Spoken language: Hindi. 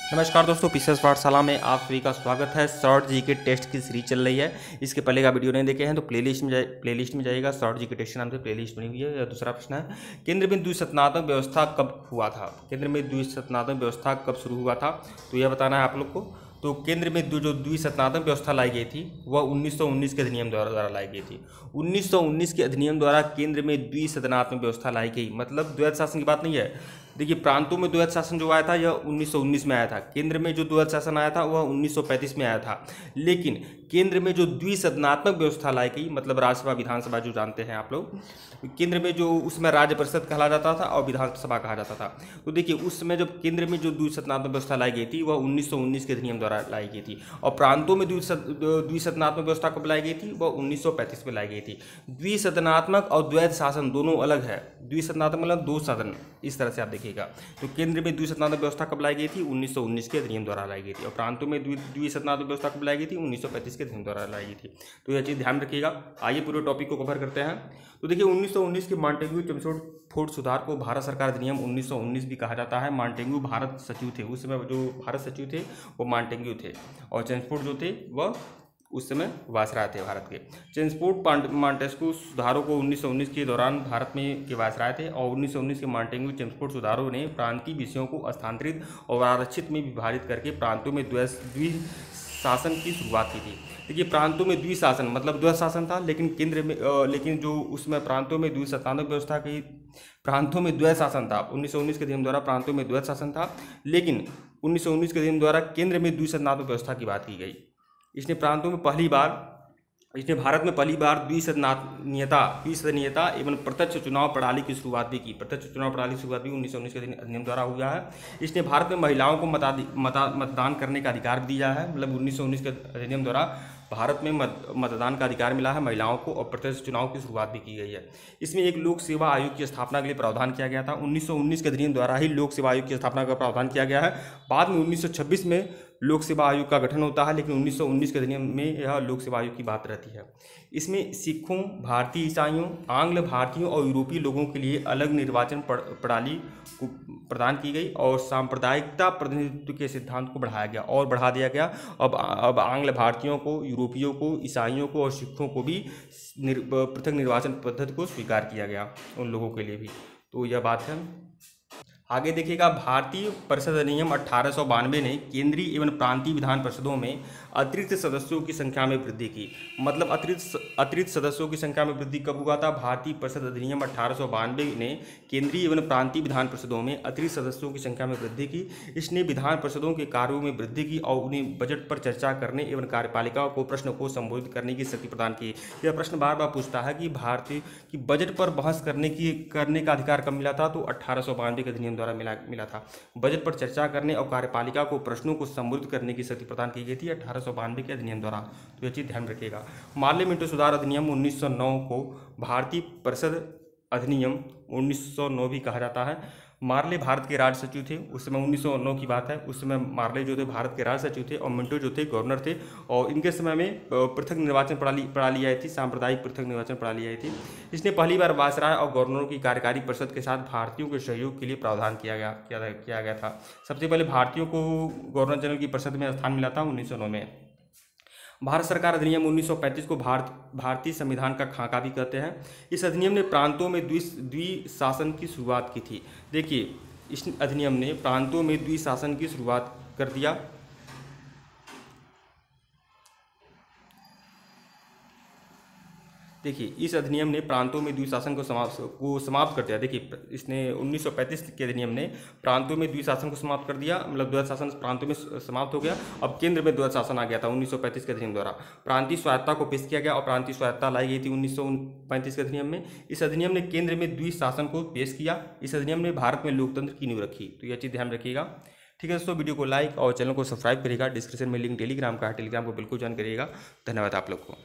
नमस्कार दोस्तों, पीसीएस पाठशाला में आप सभी का स्वागत है। शॉर्ट जी के टेस्ट की सीरीज चल रही है। इसके पहले का वीडियो नहीं देखे हैं तो प्लेलिस्ट में जाइएगा। शॉर्ट जी के टेस्ट के नाम से प्लेलिस्ट बनी हुई है। यह दूसरा प्रश्न है, केंद्र में द्विसदनात्मक व्यवस्था कब हुआ था? केंद्र में द्विसदनात्मक व्यवस्था कब शुरू हुआ था, तो यह बताना है आप लोग को। तो केंद्र में जो द्विसदनात्मक व्यवस्था लाई गई थी वह 1919 के अधिनियम द्वारा लाई गई थी। 1919 के अधिनियम द्वारा केंद्र में द्विसदनात्मक व्यवस्था लाई गई, मतलब द्वैध शासन की बात नहीं है। देखिए, प्रांतों में द्वैध शासन जो आया था यह 1919 में आया था। केंद्र में जो द्वैध शासन आया था वह 1935 में आया था। लेकिन केंद्र में जो द्विसदनात्मक व्यवस्था लाई गई, मतलब राज्यसभा विधानसभा जो जानते हैं आप लोग, केंद्र में जो उसमें राज्य परिषद कहा जाता था और विधानसभा कहा जाता था। तो देखिए, उस समय जब केंद्र में जो द्विसदनात्मक व्यवस्था लाई गई थी वह 1919 के अधिनियम द्वारा लाई गई थी। और प्रांतों में द्विसदनात्मक व्यवस्था कब लाई गई थी? वह 1935 में लाई गई थी। द्विसदनात्मक और द्वैध शासन दोनों अलग है। द्विसदनात्मक मतलब दो सदन, इस तरह से आप देखिएगा। तो केंद्र में द्विसदनात्मक व्यवस्था कब लाई गई थी? 1919 के अधिनियम द्वारा लाई गई थी। और प्रांतों में द्विसदनात्मक व्यवस्था कब लाई गई थी? 1935 के अधिनियम द्वारा लाई गई थी। तो यह चीज़ ध्यान रखिएगा। आइए पूरे टॉपिक को कवर करते हैं। तो देखिए, 1919 के मॉन्टेग्यू चेम्सफोर्ड सुधार को भारत सरकार अधिनियम 1919 भी कहा जाता है। मॉन्टेग्यू भारत सचिव थे, उस समय जो भारत सचिव थे वो मॉन्टेग्यू थे, और चेम्सफोर्ड जो थे वह उस समय वायसराय थे भारत के। चेम्सफोर्ड मॉन्टेस्क्यू सुधारों को 1919 के दौरान भारत में के वायसराय थे, और 1919 के मॉन्टेग्यू चेम्सफोर्ड सुधारों ने प्रांतीय विषयों को स्थानांतरित और आरक्षित में विभाजित करके प्रांतों में द्विशासन की शुरुआत की थी। देखिए, प्रांतों में द्विशासन मतलब द्वैध शासन था, लेकिन केंद्र में लेकिन जो उसमें प्रांतों में द्विसदनात्मक व्यवस्था की, प्रांतों में द्वैध शासन था। 1919 के अधिनियम द्वारा प्रांतों में द्वैध शासन था, लेकिन 1919 के अधिनियम द्वारा केंद्र में द्विसदनात्मक व्यवस्था की बात की गई। इसने भारत में पहली बार द्विसदनीयता एवं प्रत्यक्ष चुनाव प्रणाली की शुरुआत भी की। प्रत्यक्ष चुनाव प्रणाली की शुरुआत भी 1919 के अधिनियम द्वारा हुआ है। इसने भारत में महिलाओं को मतदान करने का अधिकार भी दिया है। मतलब 1919 के अधिनियम द्वारा भारत में मतदान का अधिकार मिला है महिलाओं को, और प्रत्यक्ष चुनाव की शुरुआत भी की गई है। इसमें एक लोक सेवा आयोग की स्थापना के लिए प्रावधान किया गया था। 1919 के अधिनियम द्वारा ही लोक सेवा आयोग की स्थापना का प्रावधान किया गया है। बाद में 1926 में लोक सेवा आयोग का गठन होता है, लेकिन 1919 के अधिनियम में यह लोक सेवा आयोग की बात रहती है। इसमें सिखों, भारतीय ईसाइयों, आंग्ल भारतीयों और यूरोपीय लोगों के लिए अलग निर्वाचन प्रणाली प्रदान की गई, और सांप्रदायिकता प्रतिनिधित्व के सिद्धांत को बढ़ा दिया गया। अब आंग्ल भारतीयों को, यूरोपियों को, ईसाइयों को और सिखों को भी पृथक निर्वाचन पद्धति को स्वीकार किया गया, उन लोगों के लिए भी। तो यह बात है। आगे देखिएगा, भारतीय परिषद अधिनियम 1892 ने केंद्रीय एवं प्रांतीय विधान परिषदों में अतिरिक्त सदस्यों की संख्या में वृद्धि की। मतलब अतिरिक्त सदस्यों की संख्या में वृद्धि कब हुआ था? भारतीय परिषद अधिनियम 1892 ने केंद्रीय एवं प्रांतीय विधान परिषदों में अतिरिक्त सदस्यों की संख्या में वृद्धि की। इसने विधान परिषदों के कार्यों में वृद्धि की और उन्हें बजट पर चर्चा करने एवं कार्यपालिका को प्रश्न को संबोधित करने की शक्ति प्रदान की। यह प्रश्न बार बार पूछता है कि भारतीय की बजट पर बहस करने का अधिकार कब मिला था? तो 1892 के अधिनियम द्वारा मिला था। बजट पर चर्चा करने और कार्यपालिका को प्रश्नों को संबोधित करने की शक्ति प्रदान की गई थी 1892 के अधिनियम द्वारा। तो यह चीज ध्यान रखिएगा। मार्ले मिंटो सुधार अधिनियम 1909 को भारतीय परिषद अधिनियम 1909 भी कहा जाता है। मार्ले भारत के राज्य सचिव थे, उस समय 1909 की बात है। उस समय मार्ले जो थे भारत के राज्य सचिव थे, और मिंटो जो थे गवर्नर थे, और इनके समय में पृथक निर्वाचन प्रणाली आई थी, सांप्रदायिक पृथक निर्वाचन प्रणाली आई थी। इसने पहली बार वायसराय और गवर्नरों की कार्यकारी परिषद के साथ भारतीयों के सहयोग के लिए प्रावधान किया गया था। सबसे पहले भारतीयों को गवर्नर जनरल की परिषद में स्थान मिला था 1909 में। भारत सरकार अधिनियम 1935 को भारतीय संविधान का खाका भी कहते हैं। इस अधिनियम ने प्रांतों में द्विशासन की शुरुआत की थी। देखिए, इस अधिनियम ने प्रांतों में द्विशासन की शुरुआत कर दिया। देखिए, इस अधिनियम ने प्रांतों में द्विशासन को समाप्त कर दिया। देखिए, इसने 1935 के अधिनियम ने प्रांतों में द्विशासन को समाप्त कर दिया, मतलब द्वैध शासन प्रांतों में समाप्त हो गया। अब केंद्र में द्वैध शासन आ गया था 1935 के अधिनियम द्वारा। प्रांतीय स्वायत्ता को पेश किया गया, और प्रांतीय स्वायत्ता लाई गई थी 1935 के अधिनियम में। इस अधिनियम ने केंद्र में द्विशासन को पेश किया। इस अधिनियम ने भारत में लोकतंत्र की नींव रखी। तो यह चीज़ ध्यान रखिएगा। ठीक है दोस्तों, वीडियो को लाइक और चैनल को सब्सक्राइब करिएगा। डिस्क्रिप्शन में लिंक टेलीग्राम का है, टेलीग्राम को बिल्कुल ज्वाइन करिएगा। धन्यवाद आप लोग को।